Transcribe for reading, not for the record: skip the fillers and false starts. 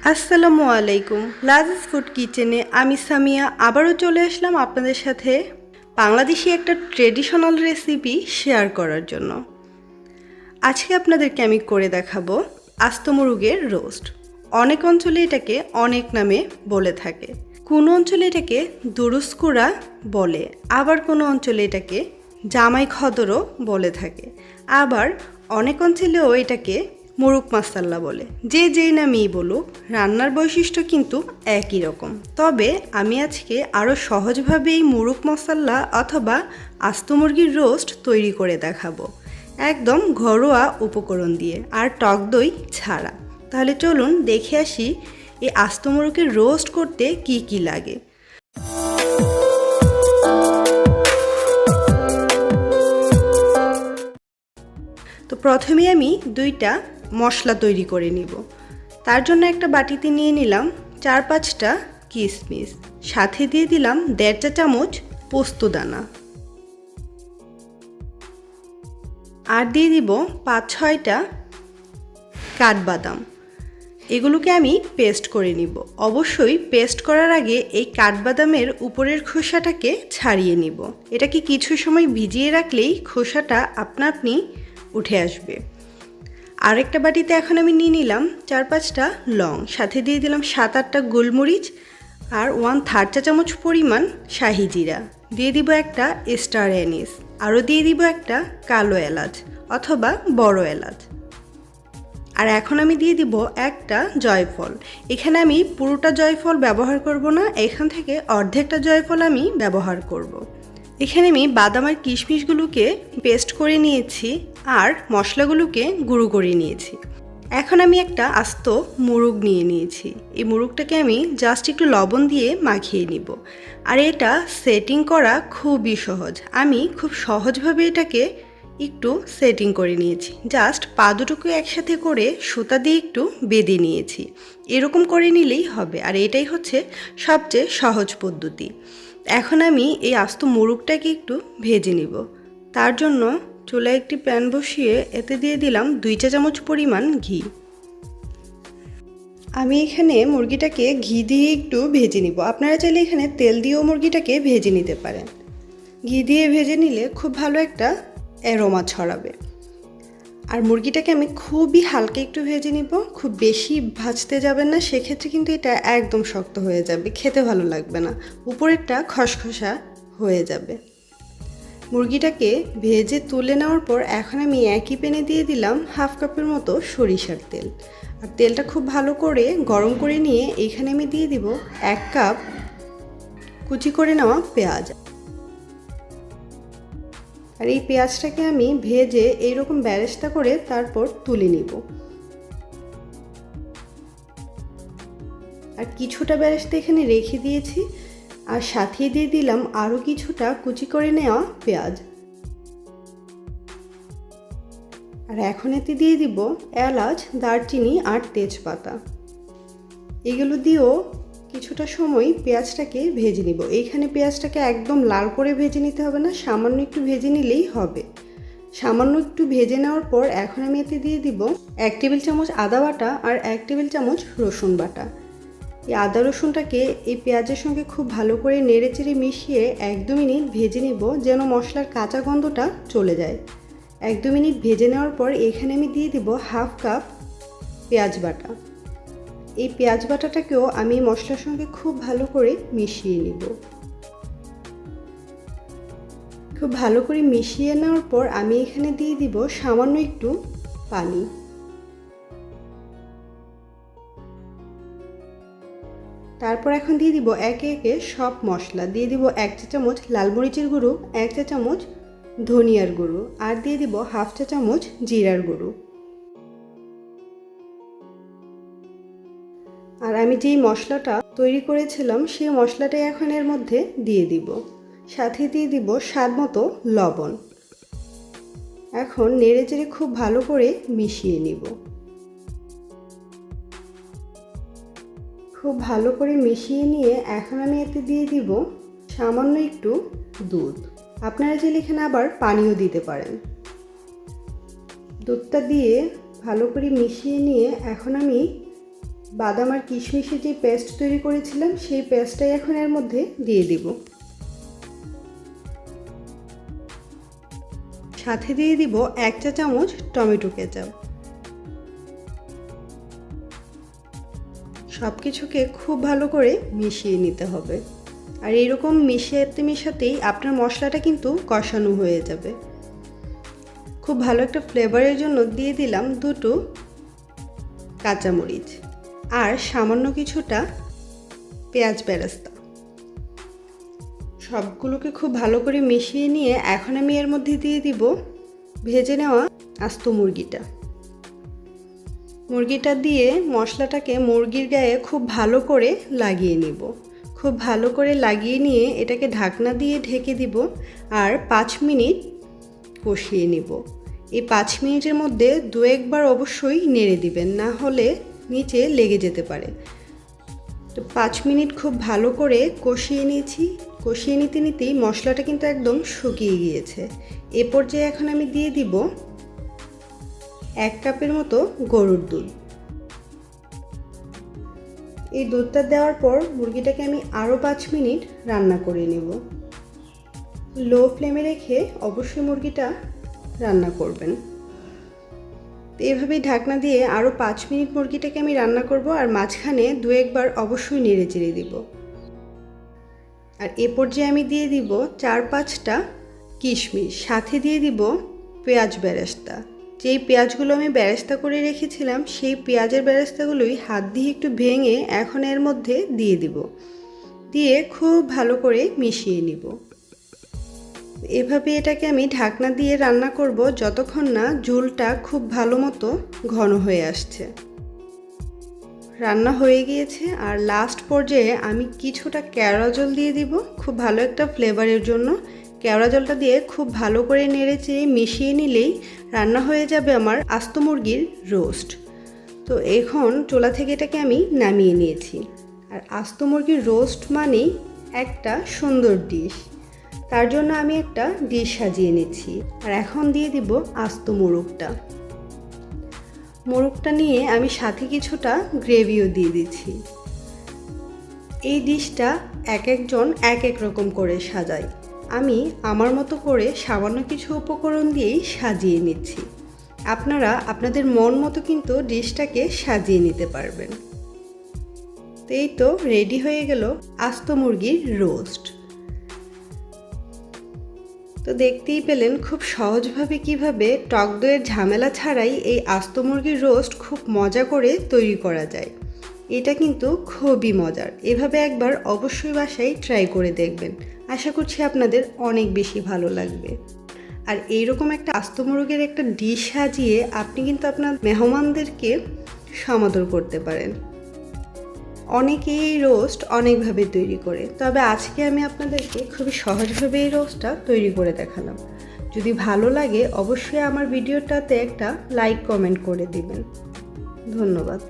আসসালামু আলাইকুম। লাজিজ ফুড কিচেনে আমি সামিয়া আবারও চলে আসলাম আপনাদের সাথে বাংলাদেশি একটা ট্রেডিশনাল রেসিপি শেয়ার করার জন্য। আজকে আপনাদেরকে আমি করে দেখাবো আস্ত মুরগের রোস্ট। অনেক অঞ্চলে এটাকে অনেক নামে বলে থাকে। কোনো অঞ্চলে এটাকে দুরুস্কুরা বলে, আবার কোনো অঞ্চলে এটাকে জামাই খদরও বলে থাকে, আবার অনেক অঞ্চলেও এটাকে মুরগ মাসাল্লা বলে। যে যেই নামেই বলুক, রান্নার বৈশিষ্ট্য কিন্তু একই রকম। তবে আমি আজকে আরও সহজভাবে এই মুরগ মশাল্লা অথবা আস্ত মুরগির রোস্ট তৈরি করে দেখাবো, একদম ঘরোয়া উপকরণ দিয়ে আর টক দই ছাড়া। তাহলে চলুন দেখে আসি এই আস্ত মুরগের রোস্ট করতে কি কি লাগে। তো প্রথমে আমি দুইটা মশলা তৈরি করে নিব। তার জন্য একটা বাটিতে নিয়ে নিলাম 4-5টা কিশমিশ, সাথে দিয়ে দিলাম 1.5 চা চামচ পোস্তদানা, আর দিয়ে দিব 5-6টা কাঠবাদাম। এগুলোকে আমি পেস্ট করে নিব। অবশ্যই পেস্ট করার আগে এই কাঠবাদামের উপরের খোসাটাকে ছাড়িয়ে নিব। এটাকে কিছু সময় ভিজিয়ে রাখলেই খোসাটা আপনা আপনি উঠে আসবে। আরেকটা বাটিতে এখন আমি নিয়ে নিলাম 4-5টা লং, সাথে দিয়ে দিলাম 7-8টা গোলমরিচ আর 1/3 চা চামচ পরিমাণ শাহি জিরা, দিয়ে দিব একটা স্টার অ্যানিস, আরও দিয়ে দিব একটা কালো এলাচ অথবা বড় এলাচ। আর এখন আমি দিয়ে দিব একটা জয়ফল। এখানে আমি পুরোটা জয়ফল ব্যবহার করব না, এখান থেকে অর্ধেকটা জয়ফল আমি ব্যবহার করব। এখানে আমি বাদাম আর কিশমিশগুলোকে পেস্ট করে নিয়েছি আর মশলাগুলোকে গুঁড়ো করে নিয়েছি। এখন আমি একটা আস্ত মুরগ নিয়ে নিয়েছি। এই মুরগটাকে আমি জাস্ট একটু লবণ দিয়ে মাখিয়ে নিব। আর এটা সেটিং করা খুবই সহজ। আমি খুব সহজভাবে এটাকে একটু সেটিং করে নিয়েছি। জাস্ট পা দুটোকে একসাথে করে সুতা দিয়ে একটু বেঁধে নিয়েছি। এরকম করে নিলেই হবে, আর এটাই হচ্ছে সবচেয়ে সহজ পদ্ধতি। এখন আমি এই আস্ত মুরগটাকে একটু ভেজে নিব। তার জন্য চুলায় একটি প্যান বসিয়ে এতে দিয়ে দিলাম 2 চা চামচ পরিমাণ ঘি। আমি এখানে মুরগিটাকে ঘি দিয়ে একটু ভেজে নিব। আপনারা চাইলে এখানে তেল দিয়েও মুরগিটাকে ভেজে নিতে পারেন। ঘি দিয়ে ভেজে নিলে খুব ভালো একটা অ্যারোমা ছড়াবে। আর মুরগিটাকে আমি খুবই হালকা একটু ভেজে নিব, খুব বেশি ভাজতে যাবেন না, সেক্ষেত্রে কিন্তু এটা একদম শক্ত হয়ে যাবে, খেতে ভালো লাগবে না, উপরেরটা খসখসা হয়ে যাবে। মুরগিটাকে ভেজে তুলে নেওয়ার পর এখন আমি একই প্যানে দিয়ে দিলাম 1/2 কাপের মতো সরিষার তেল। আর তেলটা খুব ভালো করে গরম করে নিয়ে এইখানে আমি দিয়ে দিব 1 কাপ কুচি করে নেওয়া পেঁয়াজ। আর এই পেঁয়াজটাকে আমি ভেজে এইরকম বেরেস্তা করে তারপর তুলে নিব। আর কিছুটা বেরেস্তা এখানে রেখে দিয়েছি, আর সাথে দিয়ে দিলাম আরও কিছুটা কুচি করে নেওয়া পেঁয়াজ। আর এখন এতে দিয়ে দিব এলাচ, দারচিনি আর তেজপাতা। এগুলো দিয়েও কিছুটা সময় পেঁয়াজটাকে ভেজে নিব। এইখানে পেঁয়াজটাকে একদম লাল করে ভেজে নিতে হবে না, সামান্য একটু ভেজে নিলেই হবে। সামান্য একটু ভেজে নেওয়ার পর এখন আমি এতে দিয়ে দিব 1 টেবিল চামচ আদা বাটা আর 1 টেবিল চামচ রসুন বাটা। এই আদা রসুনটাকে এই পেঁয়াজের সঙ্গে খুব ভালো করে নেড়েচেড়ে মিশিয়ে 1-2 মিনিট ভেজে নেব, যেন মশলার কাঁচা গন্ধটা চলে যায়। 1-2 মিনিট ভেজে নেওয়ার পর এখানে আমি দিয়ে দিব 1/2 কাপ পেঁয়াজ বাটা। এই পেঁয়াজ বাটাটাকেও আমি মশলার সঙ্গে খুব ভালো করে মিশিয়ে নিব। খুব ভালো করে মিশিয়ে নেওয়ার পর আমি এখানে দিয়ে দিব সামান্য একটু পানি। তারপর এখন দিয়ে দিব একে একে সব মশলা। দিয়ে দিব 1 চা চামচ লাল মরিচের গুঁড়ো, 1 চা চামচ ধনিয়ার গুঁড়ো, আর দিয়ে দিব 1/2 চা চামচ জিরার গুঁড়ো। আর আমি যেই মশলাটা তৈরি করেছিলাম সেই মশলাটাই এখন এর মধ্যে দিয়ে দিব, সাথে দিয়ে দিব স্বাদ মতো লবণ। এখন নেড়েচেড়ে খুব ভালো করে মিশিয়ে নিব। খুব ভালো করে মিশিয়ে নিয়ে এখন আমি এতে দিয়ে দিব সামান্য একটু দুধ। আপনারা চাইলে এখানে আবার পানিও দিতে পারেন। দুধটা দিয়ে ভালো করে মিশিয়ে নিয়ে এখন আমি বাদাম আর কিশমিশের যে পেস্ট তৈরি করেছিলাম সেই পেস্টটাই এখন এর মধ্যে দিয়ে দিব। সাথে দিয়ে দিব 1 চা চামচ টমেটো কেচাপ। সব কিছুকে খুব ভালো করে মিশিয়ে নিতে হবে। আর এইরকম মিশাতেই আপনার মশলাটা কিন্তু কষানো হয়ে যাবে। খুব ভালো একটা ফ্লেভারের জন্য দিয়ে দিলাম 2টো কাঁচামরিচ আর সামান্য কিছুটা পেঁয়াজ বেরেস্তা। সবগুলোকে খুব ভালো করে মিশিয়ে নিয়ে এখন আমি এর মধ্যে দিয়ে দিব ভেজে নেওয়া আস্ত মুরগিটা দিয়ে মশলাটাকে মুরগির গায়ে খুব ভালো করে লাগিয়ে নিব। খুব ভালো করে লাগিয়ে নিয়ে এটাকে ঢাকনা দিয়ে ঢেকে দিব আর 5 মিনিট কষিয়ে নিব। এই 5 মিনিটের মধ্যে 2-1 বার অবশ্যই নেড়ে দিবেন, না হলে নিচে লেগে যেতে পারে। তো 5 মিনিট খুব ভালো করে কষিয়ে নিয়েছি। কষিয়ে নিতেই মশলাটা কিন্তু একদম শুকিয়ে গিয়েছে। এ পর্যায়ে এখন আমি দিয়ে দিব 1 কাপের মতো গরুর দুধ। এই দুধটা দেওয়ার পর মুরগিটাকে আমি আরও 5 মিনিট রান্না করে নেব। লো ফ্লেমে রেখে অবশ্যই মুরগিটা রান্না করবেন। এভাবেই ঢাকনা দিয়ে আরও 5 মিনিট মুরগিটাকে আমি রান্না করব আর মাঝখানে 2-1 বার অবশ্যই নেড়ে চেড়ে দিব। আর এ পর্যায়ে আমি দিয়ে দিব 4-5টা কিশমিশ, সাথে দিয়ে দিব পেঁয়াজ বেরেস্তা। যেই পেঁয়াজগুলো আমি বেরেস্তা করে রেখেছিলাম সেই পেঁয়াজের বেরেস্তাগুলোই হাত দিয়ে একটু ভেঙে এখন এর মধ্যে দিয়ে দিব। দিয়ে খুব ভালো করে মিশিয়ে নিব। এভাবে এটাকে আমি ঢাকনা দিয়ে রান্না করব যতক্ষণ না ঝোলটা খুব ভালো মতো ঘন হয়ে আসছে। রান্না হয়ে গিয়েছে আর লাস্ট পর্যায়ে আমি কিছুটা কেওড়া জল দিয়ে দিব খুব ভালো একটা ফ্লেভারের জন্য। কেওড়া জলটা দিয়ে খুব ভালো করে নেড়েচেড়ে মিশিয়ে নিলেই রান্না হয়ে যাবে আমার আস্ত মুরগির রোস্ট। তো এখন চুলা থেকে এটাকে আমি নামিয়ে নিয়েছি। আর আস্ত মুরগির রোস্ট মানেই একটা সুন্দর ডিশ, তার জন্য আমি একটা ডিশ সাজিয়ে নিচ্ছি। আর এখন দিয়ে দিব আস্ত মোরগটা নিয়ে আমি সাথে কিছুটা গ্রেভিও দিয়ে দিচ্ছি। এই ডিশটা এক একজন এক এক রকম করে সাজায়, আমি আমার মতো করে সামান্য কিছু উপকরণ দিয়েই সাজিয়ে নিচ্ছি। আপনারা আপনাদের মন মতো কিন্তু ডিশটাকে সাজিয়ে নিতে পারবেন। তো এই তো রেডি হয়ে গেল আস্ত মুরগির রোস্ট। তো দেখতেই পেলেন খুব সহজভাবে কিভাবে টক দইয়ের ঝামেলা ছাড়াই এই আস্ত মুরগির রোস্ট খুব মজা করে তৈরি করা যায়। এটা কিন্তু খুবই মজার। এভাবে একবার অবশ্যই বাসায় ট্রাই করে দেখবেন। আশা করছি আপনাদের অনেক বেশি ভালো লাগবে। আর এইরকম একটা আস্ত মুরগির একটা ডিশ সাজিয়ে আপনি কিন্তু আপনার মেহমানদেরকে সমাদর করতে পারেন। অনেকেই এই রোস্ট অনেকভাবে তৈরি করে, তবে আজকে আমি আপনাদেরকে খুবই সহজভাবে এই রোস্টটা তৈরি করে দেখালাম। যদি ভালো লাগে অবশ্যই আমার ভিডিওটাতে একটা লাইক কমেন্ট করে দিবেন। ধন্যবাদ।